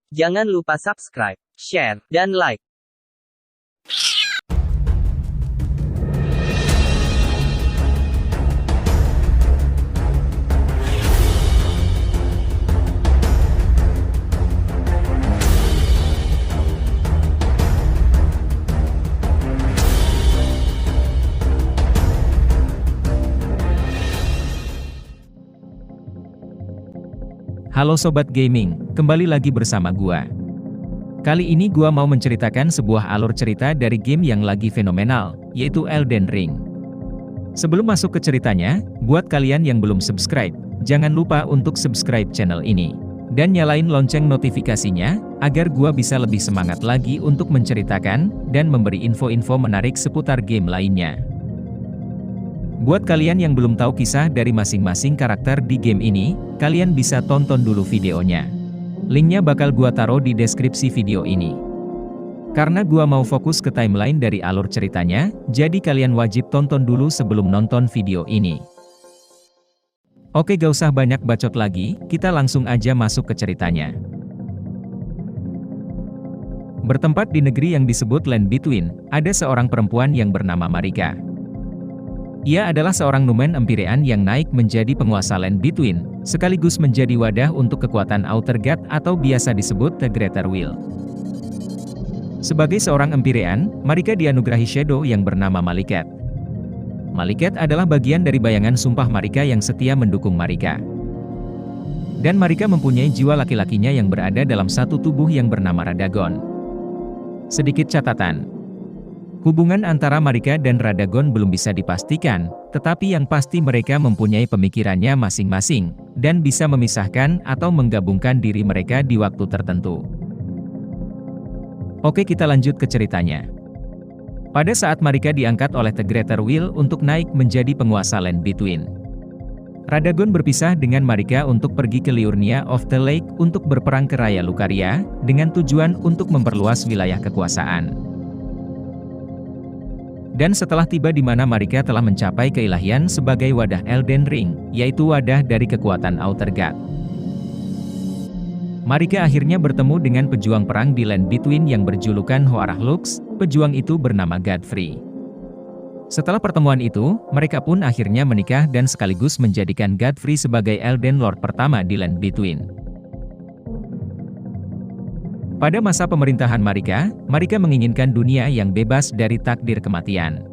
Jangan lupa subscribe, share, dan like. Halo Sobat Gaming, kembali lagi bersama gua. Kali ini gua mau menceritakan sebuah alur cerita dari game yang lagi fenomenal, yaitu Elden Ring. Sebelum masuk ke ceritanya, buat kalian yang belum subscribe, jangan lupa untuk subscribe channel ini. Dan nyalain lonceng notifikasinya, agar gua bisa lebih semangat lagi untuk menceritakan, dan memberi info-info menarik seputar game lainnya. Buat kalian yang belum tahu kisah dari masing-masing karakter di game ini, kalian bisa tonton dulu videonya. Linknya bakal gua taruh di deskripsi video ini. Karena gua mau fokus ke timeline dari alur ceritanya, jadi kalian wajib tonton dulu sebelum nonton video ini. Oke, gak usah banyak bacot lagi, kita langsung aja masuk ke ceritanya. Bertempat di negeri yang disebut Land Between, ada seorang perempuan yang bernama Marika. Ia adalah seorang Numen Empyrean yang naik menjadi penguasa Land Between, sekaligus menjadi wadah untuk kekuatan Outer God atau biasa disebut The Greater Will. Sebagai seorang Empyrean, Marika dianugerahi shadow yang bernama Maliket. Maliket adalah bagian dari bayangan sumpah Marika yang setia mendukung Marika. Dan Marika mempunyai jiwa laki-lakinya yang berada dalam satu tubuh yang bernama Radagon. Sedikit catatan. Hubungan antara Marika dan Radagon belum bisa dipastikan, tetapi yang pasti mereka mempunyai pemikirannya masing-masing, dan bisa memisahkan atau menggabungkan diri mereka di waktu tertentu. Oke, kita lanjut ke ceritanya. Pada saat Marika diangkat oleh The Greater Will untuk naik menjadi penguasa Land Between, Radagon berpisah dengan Marika untuk pergi ke Liurnia of the Lake untuk berperang ke Raya Lucaria, dengan tujuan untuk memperluas wilayah kekuasaan. Dan setelah tiba di mana Marika telah mencapai keilahian sebagai wadah Elden Ring, yaitu wadah dari kekuatan Outer God. Marika akhirnya bertemu dengan pejuang perang di Land Between yang berjulukan Hoarah Lux, pejuang itu bernama Godfrey. Setelah pertemuan itu, mereka pun akhirnya menikah dan sekaligus menjadikan Godfrey sebagai Elden Lord pertama di Land Between. Pada masa pemerintahan Marika, Marika menginginkan dunia yang bebas dari takdir kematian.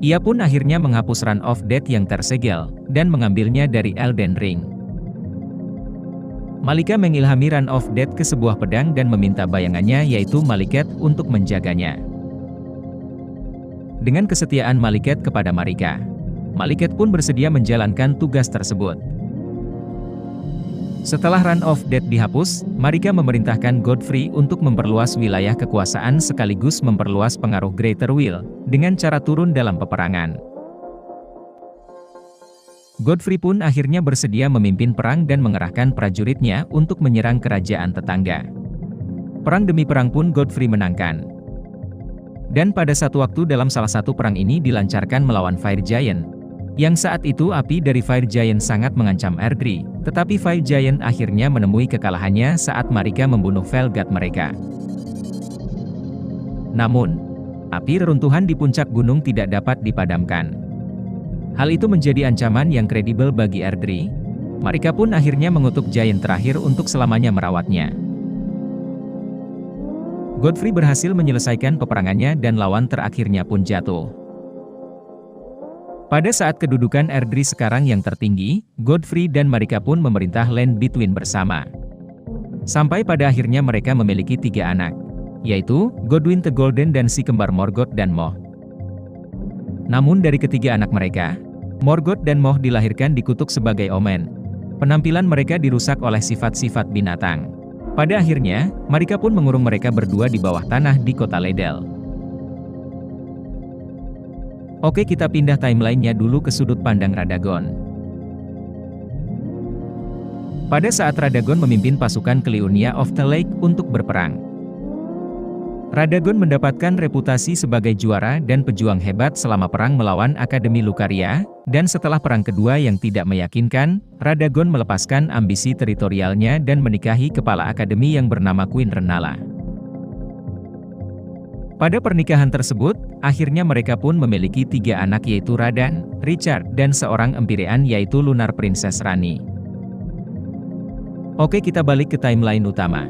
Ia pun akhirnya menghapus Run of Death yang tersegel, dan mengambilnya dari Elden Ring. Malika mengilhami Run of Death ke sebuah pedang dan meminta bayangannya yaitu Maliket untuk menjaganya. Dengan kesetiaan Maliket kepada Marika, Maliket pun bersedia menjalankan tugas tersebut. Setelah Run of Death dihapus, Marika memerintahkan Godfrey untuk memperluas wilayah kekuasaan sekaligus memperluas pengaruh Greater Will, dengan cara turun dalam peperangan. Godfrey pun akhirnya bersedia memimpin perang dan mengerahkan prajuritnya untuk menyerang kerajaan tetangga. Perang demi perang pun Godfrey menangkan. Dan pada satu waktu dalam salah satu perang ini dilancarkan melawan Fire Giant, yang saat itu api dari Fire Giant sangat mengancam Erdtree, tetapi Fire Giant akhirnya menemui kekalahannya saat Marika membunuh Felgard mereka. Namun, api reruntuhan di puncak gunung tidak dapat dipadamkan. Hal itu menjadi ancaman yang kredibel bagi Erdtree. Marika pun akhirnya mengutuk Giant terakhir untuk selamanya merawatnya. Godfrey berhasil menyelesaikan peperangannya dan lawan terakhirnya pun jatuh. Pada saat kedudukan Erdtree sekarang yang tertinggi, Godfrey dan Marika pun memerintah Land Between bersama. Sampai pada akhirnya mereka memiliki 3 anak, yaitu Godwyn the Golden dan si kembar Morgoth dan Moh. Namun dari ketiga anak mereka, Morgoth dan Moh dilahirkan dikutuk sebagai omen. Penampilan mereka dirusak oleh sifat-sifat binatang. Pada akhirnya, Marika pun mengurung mereka berdua di bawah tanah di kota Ledel. Oke, kita pindah timelinenya dulu ke sudut pandang Radagon. Pada saat Radagon memimpin pasukan ke Liurnia of the Lake untuk berperang, Radagon mendapatkan reputasi sebagai juara dan pejuang hebat selama perang melawan Akademi Lucaria, dan setelah perang kedua yang tidak meyakinkan, Radagon melepaskan ambisi teritorialnya dan menikahi kepala akademi yang bernama Queen Renala. Pada pernikahan tersebut, akhirnya mereka pun memiliki 3 anak yaitu Radan, Richard, dan seorang empirean yaitu Lunar Princess Rani. Oke, kita balik ke timeline utama.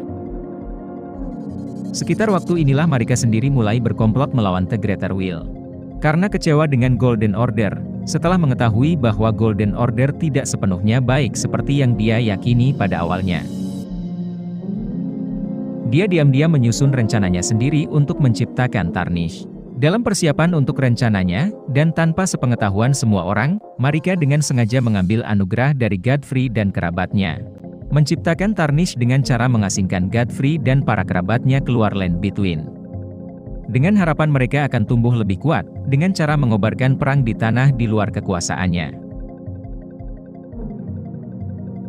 Sekitar waktu inilah Marika sendiri mulai berkomplot melawan The Greater Will. Karena kecewa dengan Golden Order, setelah mengetahui bahwa Golden Order tidak sepenuhnya baik seperti yang dia yakini pada awalnya. Dia diam-diam menyusun rencananya sendiri untuk menciptakan Tarnish. Dalam persiapan untuk rencananya, dan tanpa sepengetahuan semua orang, Marika dengan sengaja mengambil anugerah dari Godfrey dan kerabatnya. Menciptakan Tarnish dengan cara mengasingkan Godfrey dan para kerabatnya keluar Land Between. Dengan harapan mereka akan tumbuh lebih kuat, dengan cara mengobarkan perang di tanah di luar kekuasaannya.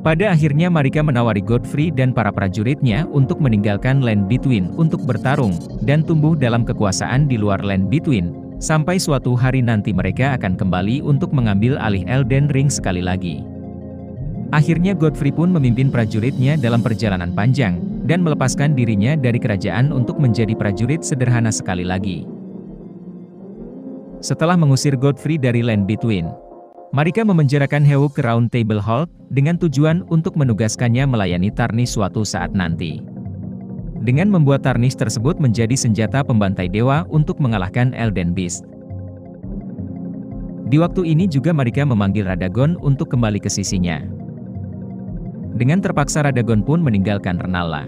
Pada akhirnya Marika menawari Godfrey dan para prajuritnya untuk meninggalkan Land Between untuk bertarung, dan tumbuh dalam kekuasaan di luar Land Between, sampai suatu hari nanti mereka akan kembali untuk mengambil alih Elden Ring sekali lagi. Akhirnya Godfrey pun memimpin prajuritnya dalam perjalanan panjang, dan melepaskan dirinya dari kerajaan untuk menjadi prajurit sederhana sekali lagi. Setelah mengusir Godfrey dari Land Between, Marika memenjarakan Hewuk ke Round Table Hold, dengan tujuan untuk menugaskannya melayani Tarnish suatu saat nanti. Dengan membuat Tarnish tersebut menjadi senjata pembantai dewa untuk mengalahkan Elden Beast. Di waktu ini juga Marika memanggil Radagon untuk kembali ke sisinya. Dengan terpaksa Radagon pun meninggalkan Renala.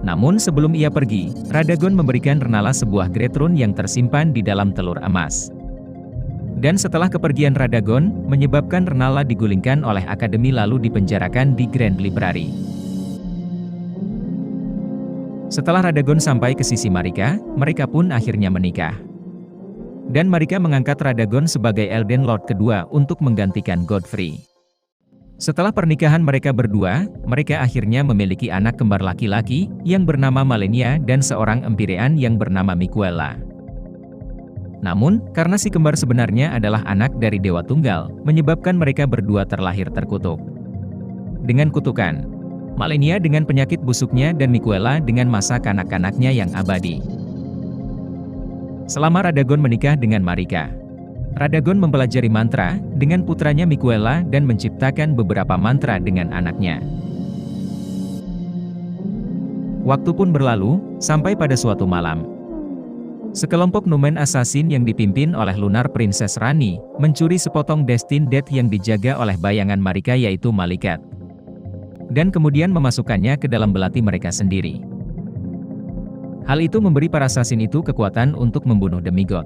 Namun sebelum ia pergi, Radagon memberikan Renala sebuah Great Rune yang tersimpan di dalam telur emas. Dan setelah kepergian Radagon, menyebabkan Renala digulingkan oleh Akademi lalu dipenjarakan di Grand Library. Setelah Radagon sampai ke sisi Marika, mereka pun akhirnya menikah. Dan Marika mengangkat Radagon sebagai Elden Lord kedua untuk menggantikan Godfrey. Setelah pernikahan mereka berdua, mereka akhirnya memiliki anak kembar laki-laki, yang bernama Malenia dan seorang empirean yang bernama Miquella. Namun, karena si kembar sebenarnya adalah anak dari Dewa Tunggal, menyebabkan mereka berdua terlahir terkutuk. Dengan kutukan, Malenia dengan penyakit busuknya dan Miquella dengan masa kanak-kanaknya yang abadi. Selama Radagon menikah dengan Marika, Radagon mempelajari mantra dengan putranya Miquella dan menciptakan beberapa mantra dengan anaknya. Waktu pun berlalu, sampai pada suatu malam. Sekelompok Numen Assassin yang dipimpin oleh Lunar Princess Rani, mencuri sepotong Destined Death yang dijaga oleh bayangan Marika yaitu Malikat. Dan kemudian memasukkannya ke dalam belati mereka sendiri. Hal itu memberi para assassin itu kekuatan untuk membunuh demigod.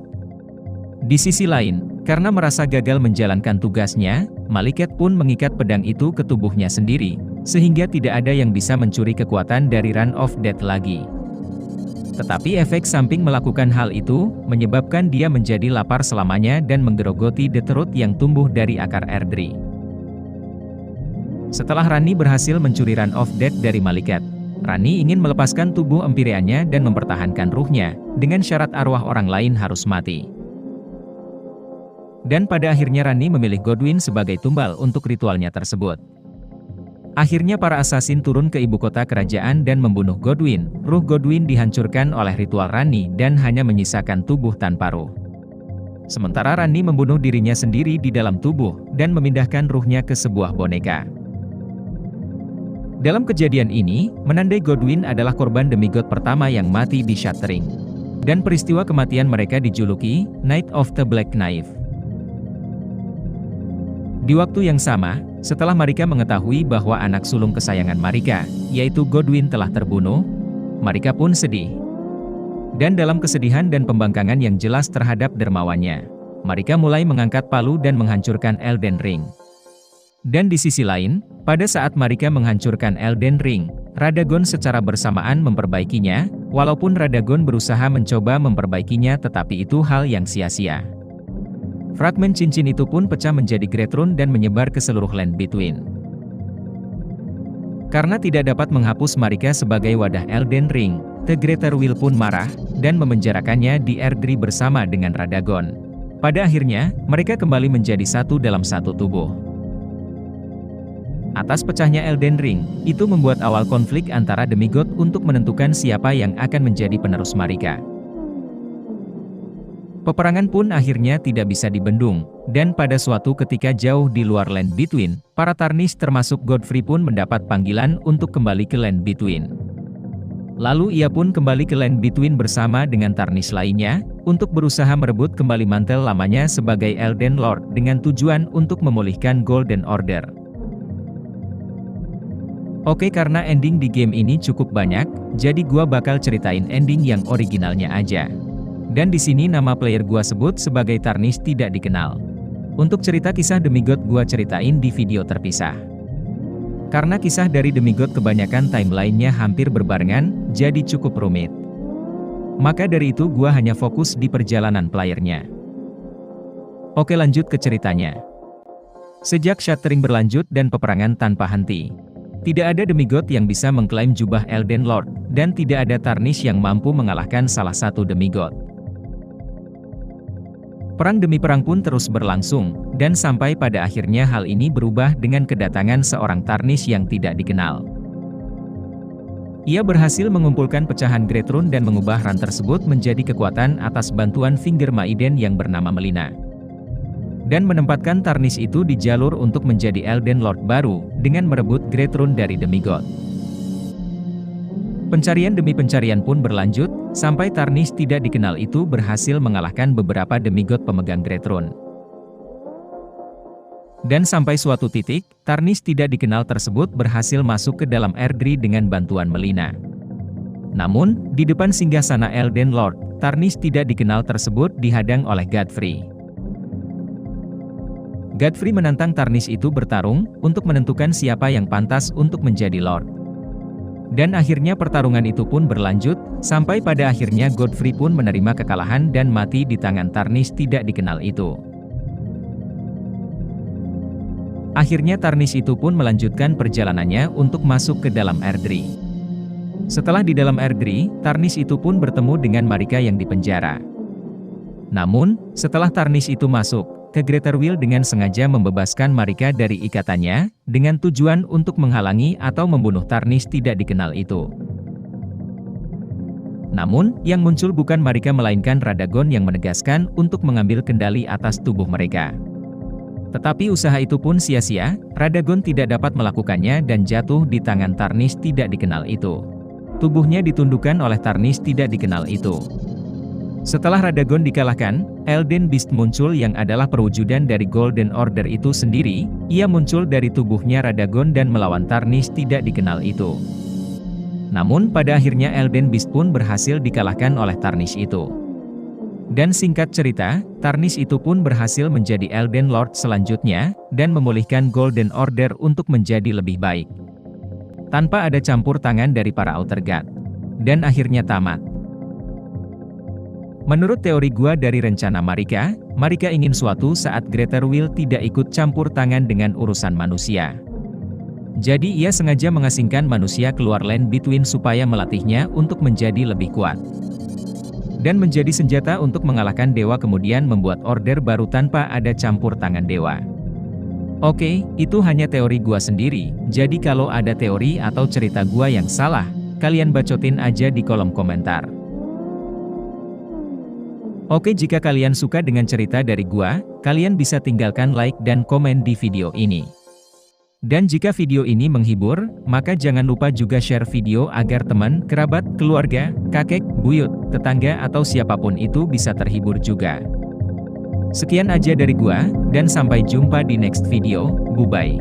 Di sisi lain, karena merasa gagal menjalankan tugasnya, Malikat pun mengikat pedang itu ke tubuhnya sendiri, sehingga tidak ada yang bisa mencuri kekuatan dari Rune of Death lagi. Tetapi efek samping melakukan hal itu, menyebabkan dia menjadi lapar selamanya dan menggerogoti Death Root yang tumbuh dari akar Erdtree. Setelah Rani berhasil mencuri Rune of Death dari Malikat, Rani ingin melepaskan tubuh empireannya dan mempertahankan ruhnya, dengan syarat arwah orang lain harus mati. Dan pada akhirnya Rani memilih Godwyn sebagai tumbal untuk ritualnya tersebut. Akhirnya para assassin turun ke ibu kota kerajaan dan membunuh Godwyn. Ruh Godwyn dihancurkan oleh ritual Rani dan hanya menyisakan tubuh tanpa ruh. Sementara Rani membunuh dirinya sendiri di dalam tubuh, dan memindahkan ruhnya ke sebuah boneka. Dalam kejadian ini, menandai Godwyn adalah korban demigod pertama yang mati di Shattering. Dan peristiwa kematian mereka dijuluki Night of the Black Knife. Di waktu yang sama, setelah Marika mengetahui bahwa anak sulung kesayangan Marika, yaitu Godwyn telah terbunuh, Marika pun sedih. Dan dalam kesedihan dan pembangkangan yang jelas terhadap dermawannya, Marika mulai mengangkat palu dan menghancurkan Elden Ring. Dan di sisi lain, pada saat Marika menghancurkan Elden Ring, Radagon secara bersamaan memperbaikinya, walaupun Radagon berusaha mencoba memperbaikinya tetapi itu hal yang sia-sia. Fragmen cincin itu pun pecah menjadi Great Rune dan menyebar ke seluruh Land Between. Karena tidak dapat menghapus Marika sebagai wadah Elden Ring, The Greater Will pun marah, dan memenjarakannya di Erdtree bersama dengan Radagon. Pada akhirnya, mereka kembali menjadi satu dalam satu tubuh. Atas pecahnya Elden Ring, itu membuat awal konflik antara demigod untuk menentukan siapa yang akan menjadi penerus Marika. Peperangan pun akhirnya tidak bisa dibendung, dan pada suatu ketika jauh di luar Land Between, para Tarnish termasuk Godfrey pun mendapat panggilan untuk kembali ke Land Between. Lalu ia pun kembali ke Land Between bersama dengan Tarnish lainnya, untuk berusaha merebut kembali mantel lamanya sebagai Elden Lord dengan tujuan untuk memulihkan Golden Order. Oke, karena ending di game ini cukup banyak, jadi gua bakal ceritain ending yang originalnya aja. Dan di sini nama player gua sebut sebagai Tarnish tidak dikenal. Untuk cerita kisah demigod gua ceritain di video terpisah. Karena kisah dari demigod kebanyakan timeline-nya hampir berbarengan, jadi cukup rumit. Maka dari itu gua hanya fokus di perjalanan playernya. Oke, lanjut ke ceritanya. Sejak Shattering berlanjut dan peperangan tanpa henti, tidak ada demigod yang bisa mengklaim jubah Elden Lord, dan tidak ada Tarnish yang mampu mengalahkan salah satu demigod. Perang demi perang pun terus berlangsung, dan sampai pada akhirnya hal ini berubah dengan kedatangan seorang Tarnish yang tidak dikenal. Ia berhasil mengumpulkan pecahan Great Rune dan mengubah run tersebut menjadi kekuatan atas bantuan Finger Maiden yang bernama Melina. Dan menempatkan Tarnish itu di jalur untuk menjadi Elden Lord baru, dengan merebut Great Rune dari demigod. Pencarian demi pencarian pun berlanjut, sampai Tarnish tidak dikenal itu berhasil mengalahkan beberapa demigod pemegang Great Rune. Dan sampai suatu titik, Tarnish tidak dikenal tersebut berhasil masuk ke dalam Erdtree dengan bantuan Melina. Namun, di depan singgasana Elden Lord, Tarnish tidak dikenal tersebut dihadang oleh Godfrey. Godfrey menantang Tarnish itu bertarung, untuk menentukan siapa yang pantas untuk menjadi Lord. Dan akhirnya pertarungan itu pun berlanjut, sampai pada akhirnya Godfrey pun menerima kekalahan dan mati di tangan Tarnish tidak dikenal itu. Akhirnya Tarnish itu pun melanjutkan perjalanannya untuk masuk ke dalam Erdtree. Setelah di dalam Erdtree, Tarnish itu pun bertemu dengan Marika yang dipenjara. Namun, setelah Tarnish itu masuk ke Greater Will dengan sengaja membebaskan Marika dari ikatannya, dengan tujuan untuk menghalangi atau membunuh Tarnish tidak dikenal itu. Namun, yang muncul bukan Marika melainkan Radagon yang menegaskan untuk mengambil kendali atas tubuh mereka. Tetapi usaha itu pun sia-sia, Radagon tidak dapat melakukannya dan jatuh di tangan Tarnish tidak dikenal itu. Tubuhnya ditundukkan oleh Tarnish tidak dikenal itu. Setelah Radagon dikalahkan, Elden Beast muncul yang adalah perwujudan dari Golden Order itu sendiri. Ia muncul dari tubuhnya Radagon dan melawan Tarnish tidak dikenal itu. Namun pada akhirnya Elden Beast pun berhasil dikalahkan oleh Tarnish itu. Dan singkat cerita, Tarnish itu pun berhasil menjadi Elden Lord selanjutnya, dan memulihkan Golden Order untuk menjadi lebih baik. Tanpa ada campur tangan dari para Outer God. Dan akhirnya tamat. Menurut teori gua dari rencana Marika, Marika ingin suatu saat Greater Will tidak ikut campur tangan dengan urusan manusia. Jadi ia sengaja mengasingkan manusia keluar Land Between supaya melatihnya untuk menjadi lebih kuat. Dan menjadi senjata untuk mengalahkan dewa kemudian membuat order baru tanpa ada campur tangan dewa. Oke, itu hanya teori gua sendiri, jadi kalau ada teori atau cerita gua yang salah, kalian bacotin aja di kolom komentar. Oke, jika kalian suka dengan cerita dari gua, kalian bisa tinggalkan like dan komen di video ini. Dan jika video ini menghibur, maka jangan lupa juga share video agar teman, kerabat, keluarga, kakek, buyut, tetangga atau siapapun itu bisa terhibur juga. Sekian aja dari gua, dan sampai jumpa di next video, bye-bye.